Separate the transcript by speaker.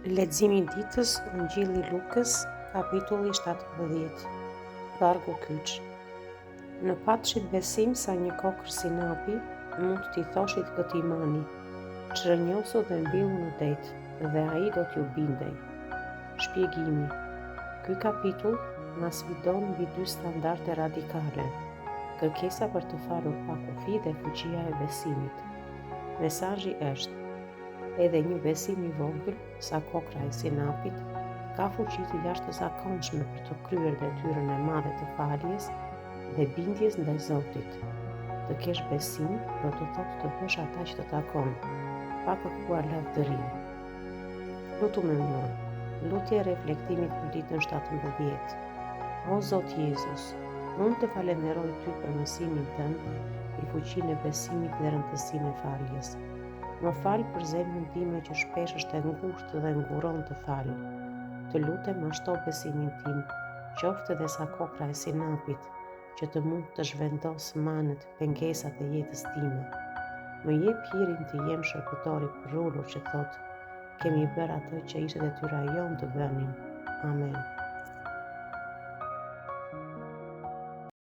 Speaker 1: Leximi i ditës, Ungjilli i Lukës, kapitulli 17. Vargu kyç. Në patshit besim sa një kokër sinapi, mund t'i thoshit këtij mani, çrënjosu dhe mbillu në det, dhe ai do t'ju bindej. Shpjegimi. Ky kapitull na sfidon mbi dy standarde radikale: kërkesa për të falur pa kufi dhe fuqia e besimit. Mesazhi është: edhe një besim i vogël, sa kokra e sinapit, ka fuqi të jashtëzakonshme për të kryer detyrën e madhe të faljes dhe bindjes ndaj Zotit. Të kesh besim do të thotë të bësh ata që të takon, pa kërkuar lavdërim. Lutu me mua. Lutje e reflektimit për ditën 17. O Zot Jezus, unë të falenderoj Ty për mësimin tënd, i fuqinë e besimit dhe rëndësinë e faljes. Më fal për zemrën time që shpesh është e ngushtë dhe nguron të fal. Të lutem mashto besimin tim, qoftë edhe sa kokra e sinapit, që të mund të zhvendos manet, pengesat e jetës time. Më jep hirin të jem shërbëtor i përullur që thotë: kemi bërë atë që ishte detyra jonë të bënim. Amen.